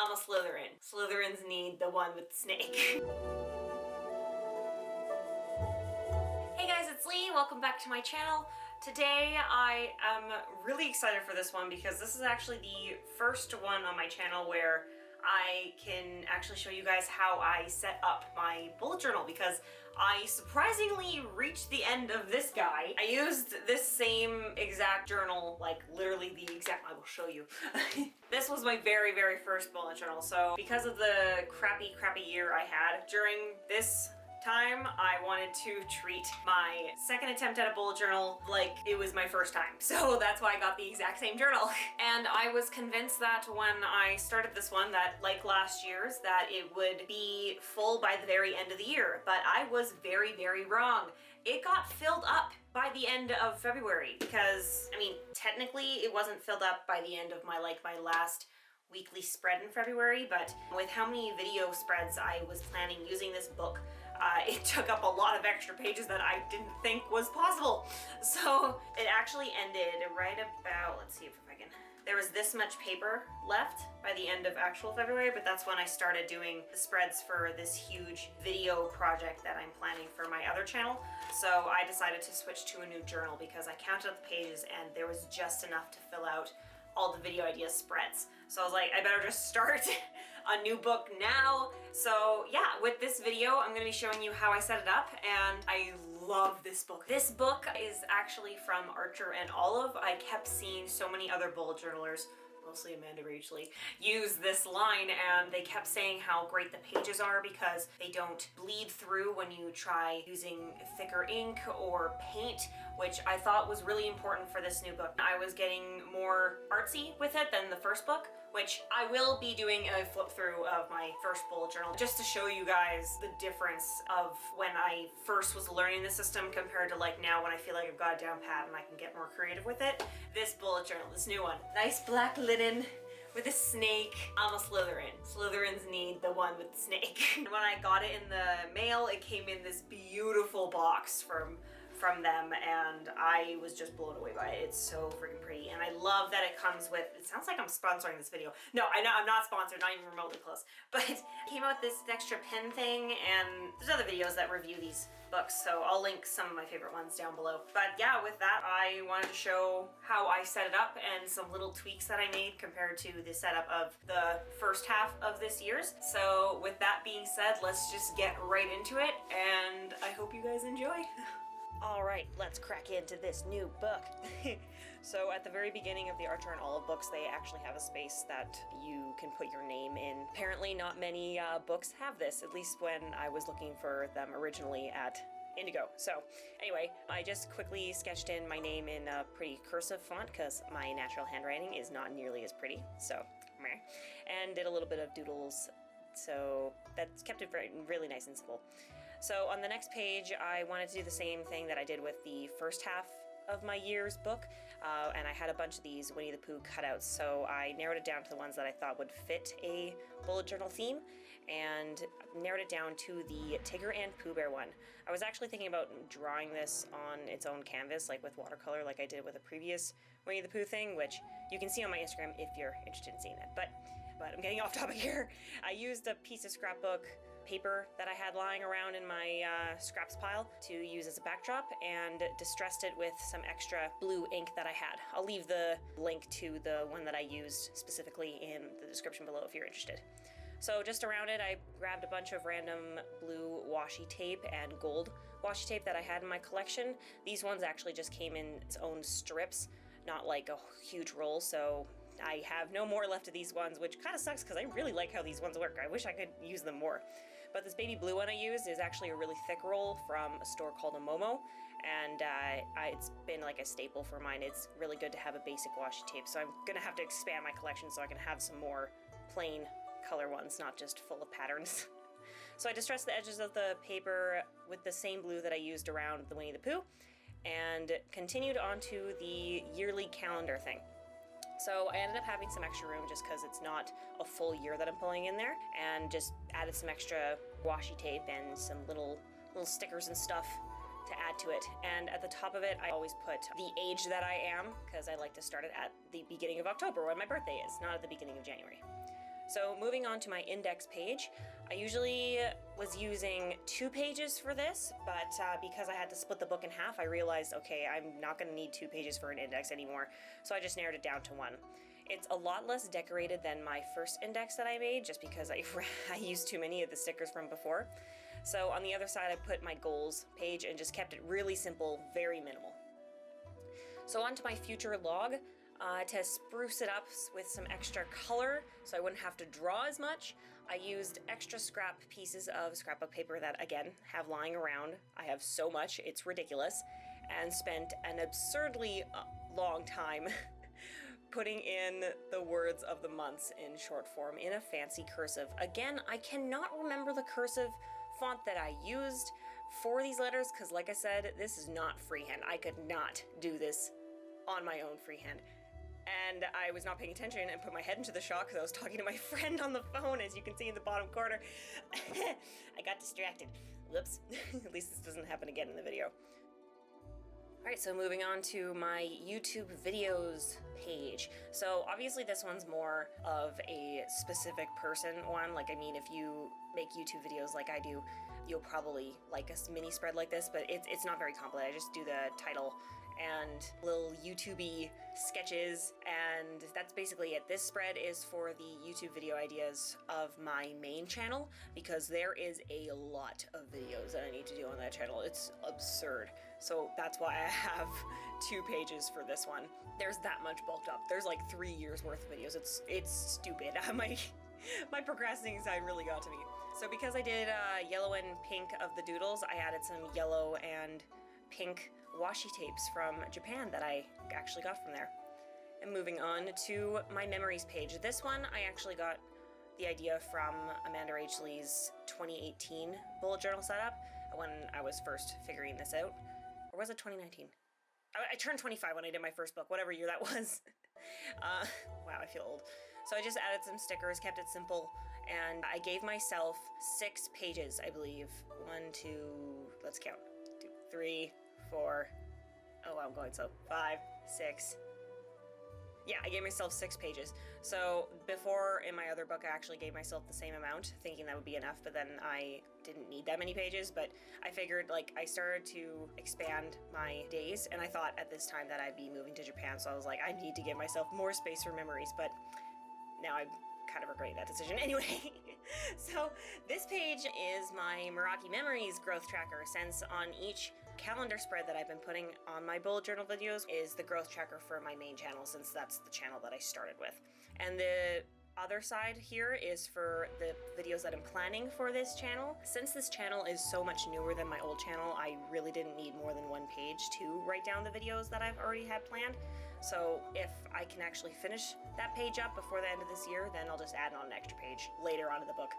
I'm a Slytherin. Slytherins need the one with the snake. Hey guys, it's Lee. Welcome back to my channel. Today I am really excited for this one because this is actually the first one on my channel where I can actually show you guys how I set up my bullet journal, because I surprisingly reached the end of this guy. I used this same exact journal, like literally the exact, I will show you. This was my very, very first bullet journal. So because of the crappy year I had during this time, I wanted to treat my second attempt at a bullet journal like it was my first time. So that's why I got the exact same journal. And I was convinced that when I started this one, that like last year's, that it would be full by the very end of the year. But I was very, very wrong. It got filled up by the end of February because, I mean, technically it wasn't filled up by the end of my last weekly spread in February, but with how many video spreads I was planning using this book, it took up a lot of extra pages that I didn't think was possible. So it actually ended right about, let's see if I can, there was this much paper left by the end of actual February, but that's when I started doing the spreads for this huge video project that I'm planning for my other channel. So I decided to switch to a new journal because I counted up the pages and there was just enough to fill out all the video idea spreads. So I was like, I better just start a new book now. So yeah, with this video, I'm gonna be showing you how I set it up, and I love this book. This book is actually from Archer and Olive. I kept seeing so many other bullet journalers, mostly Amanda Rachley, use this line, and they kept saying how great the pages are because they don't bleed through when you try using thicker ink or paint, which I thought was really important for this new book. I was getting more artsy with it than the first book, which I will be doing a flip through of my first bullet journal just to show you guys the difference of when I first was learning the system compared to like now when I feel like I've got it down pat and I can get more creative with it. This bullet journal, this new one, nice black linen with a snake. I'm a Slytherin. Slytherins need the one with the snake. When I got it in the mail, it came in this beautiful box from them, and I was just blown away by it. It's so freaking pretty, and I love that it comes with, it sounds like I'm sponsoring this video. No, I know I'm not sponsored, not even remotely close, but it came out with this extra pen thing, and there's other videos that review these books, so I'll link some of my favorite ones down below. But yeah, with that, I wanted to show how I set it up and some little tweaks that I made compared to the setup of the first half of this year's. So with that being said, let's just get right into it, and I hope you guys enjoy. All right, let's crack into this new book. So at the very beginning of the Archer and Olive books, they actually have a space that you can put your name in. Apparently not many books have this, at least when I was looking for them originally at Indigo. So anyway, I just quickly sketched in my name in a pretty cursive font because my natural handwriting is not nearly as pretty, so meh. And did a little bit of doodles, so that's kept it really nice and simple. So on the next page, I wanted to do the same thing that I did with the first half of my year's book, and I had a bunch of these Winnie the Pooh cutouts, so I narrowed it down to the ones that I thought would fit a bullet journal theme, and narrowed it down to the Tigger and Pooh Bear one. I was actually thinking about drawing this on its own canvas, like with watercolor, like I did with a previous Winnie the Pooh thing, which you can see on my Instagram if you're interested in seeing that. But I'm getting off topic here. I used a piece of scrapbook paper that I had lying around in my scraps pile to use as a backdrop, and distressed it with some extra blue ink that I had. I'll leave the link to the one that I used specifically in the description below if you're interested. So just around it, I grabbed a bunch of random blue washi tape and gold washi tape that I had in my collection. These ones actually just came in its own strips, not like a huge roll, so I have no more left of these ones, which kind of sucks because I really like how these ones work. I wish I could use them more. But this baby blue one I used is actually a really thick roll from a store called a Momo, and it's been like a staple for mine. It's really good to have a basic washi tape, so I'm gonna have to expand my collection so I can have some more plain color ones, not just full of patterns. So I distressed the edges of the paper with the same blue that I used around the Winnie the Pooh, and continued onto the yearly calendar thing. So I ended up having some extra room just because it's not a full year that I'm pulling in there, and just added some extra washi tape and some little stickers and stuff to add to it. And at the top of it, I always put the age that I am, because I like to start it at the beginning of October when my birthday is, not at the beginning of January. So moving on to my index page, I usually was using 2 pages for this, but because I had to split the book in half, I realized, okay, I'm not going to need 2 pages for an index anymore, so I just narrowed it down to 1. It's a lot less decorated than my first index that I made, just because I used too many of the stickers from before. So on the other side, I put my goals page and just kept it really simple, very minimal. So on to my future log. To spruce it up with some extra color so I wouldn't have to draw as much, I used extra scrap pieces of scrapbook paper that, again, have lying around. I have so much, it's ridiculous, and spent an absurdly long time putting in the words of the months in short form in a fancy cursive. Again, I cannot remember the cursive font that I used for these letters because, like I said, this is not freehand. I could not do this on my own freehand. And I was not paying attention and put my head into the shot because I was talking to my friend on the phone, as you can see in the bottom corner. I got distracted. Whoops. At least this doesn't happen again in the video. Alright, so moving on to my YouTube videos page. So obviously this one's more of a specific person one. Like, I mean, if you make YouTube videos like I do, you'll probably like a mini spread like this, but it's not very complicated. I just do the title and little YouTube-y sketches, and that's basically it. This spread is for the YouTube video ideas of my main channel, because there is a lot of videos that I need to do on that channel. It's absurd. So that's why I have 2 pages for this one. There's that much bulked up. There's like 3 years worth of videos. It's stupid. My procrastinating side really got to me. So because I did yellow and pink of the doodles, I added some yellow and pink washi tapes from Japan that I actually got from there. And moving on to my memories page. This one I actually got the idea from Amanda H. Lee's 2018 bullet journal setup when I was first figuring this out. Or was it 2019? I turned 25 when I did my first book, whatever year that was. Wow, I feel old. So I just added some stickers, kept it simple, and I gave myself 6 pages, I believe. 1, 2, let's count. 2, 3, 4, oh wow, I'm going slow. 5, 6. Yeah, I gave myself 6 pages. So before, in my other book, I actually gave myself the same amount, thinking that would be enough, but then I didn't need that many pages. But I figured, like, I started to expand my days, and I thought at this time that I'd be moving to Japan, so I was like, I need to give myself more space for memories, but now I'm kind of regretting that decision anyway. So this page is my Meraki Memories growth tracker, since on each calendar spread that I've been putting on my bullet journal videos is the growth tracker for my main channel, since that's the channel that I started with. And the other side here is for the videos that I'm planning for this channel. Since this channel is so much newer than my old channel, I really didn't need more than 1 page to write down the videos that I've already had planned. So if I can actually finish that page up before the end of this year, then I'll just add on an extra page later on in the book.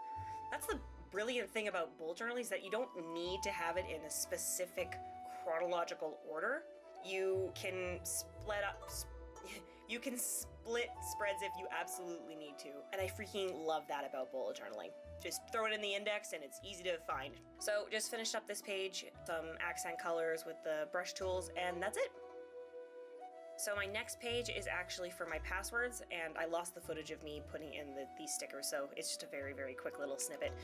That's the brilliant thing about bullet journaling, is that you don't need to have it in a specific chronological order. You can split spreads if you absolutely need to. And I freaking love that about bullet journaling. Just throw it in the index and it's easy to find. So just finished up this page, some accent colors with the brush tools, and that's it. So my next page is actually for my passwords, and I lost the footage of me putting in these stickers, so it's just a very, very quick little snippet.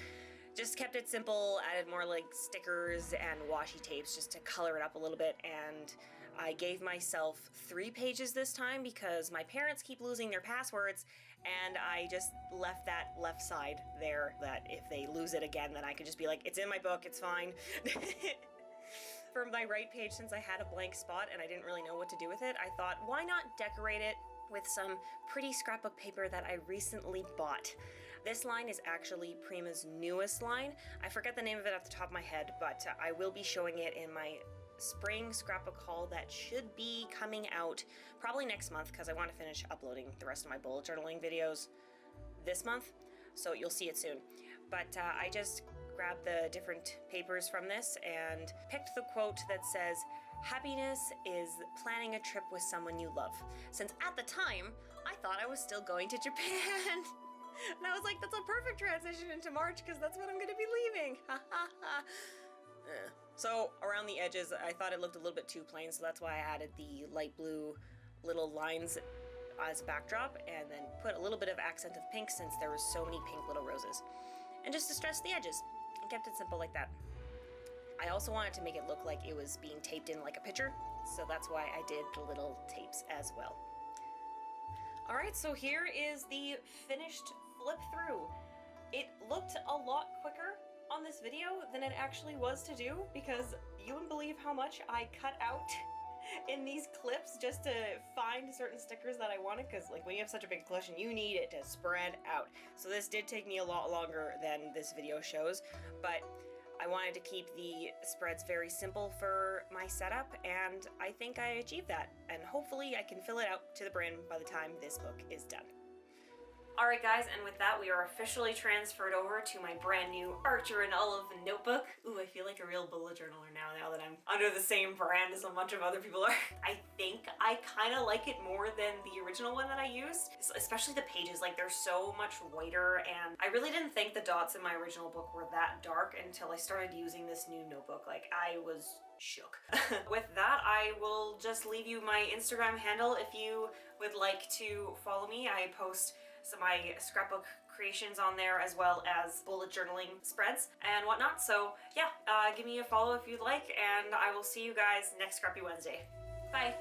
Just kept it simple, added more like stickers and washi tapes just to color it up a little bit, and I gave myself 3 pages this time because my parents keep losing their passwords, and I just left that left side there, that if they lose it again, then I could just be like, it's in my book, it's fine. For my right page, since I had a blank spot and I didn't really know what to do with it, I thought, why not decorate it with some pretty scrapbook paper that I recently bought. This line is actually Prima's newest line. I forget the name of it off the top of my head, but I will be showing it in my spring scrapbook haul that should be coming out probably next month, because I want to finish uploading the rest of my bullet journaling videos this month, so you'll see it soon. But I just grabbed the different papers from this and picked the quote that says, "Happiness is planning a trip with someone you love." Since at the time, I thought I was still going to Japan. And I was like, that's a perfect transition into March, because that's when I'm going to be leaving. So around the edges, I thought it looked a little bit too plain, so that's why I added the light blue little lines as backdrop, and then put a little bit of accent of pink since there was so many pink little roses. And just distressed the edges and kept it simple like that. I also wanted to make it look like it was being taped in like a picture, so that's why I did the little tapes as well. Alright, so here is the finished flip through. It looked a lot quicker on this video than it actually was to do, because you wouldn't believe how much I cut out in these clips just to find certain stickers that I wanted, because like when you have such a big collection, you need it to spread out. So this did take me a lot longer than this video shows, but I wanted to keep the spreads very simple for my setup, and I think I achieved that, and hopefully I can fill it out to the brim by the time this book is done. Alright guys, and with that we are officially transferred over to my brand new Archer and Olive notebook. Ooh, I feel like a real bullet journaler now that I'm under the same brand as a bunch of other people are. I think I kind of like it more than the original one that I used, especially the pages. Like, they're so much whiter, and I really didn't think the dots in my original book were that dark until I started using this new notebook. Like, I was shook. With that, I will just leave you my Instagram handle if you would like to follow me. I post some of my scrapbook creations on there, as well as bullet journaling spreads and whatnot. So yeah, give me a follow if you'd like, and I will see you guys next Scrappy Wednesday. Bye.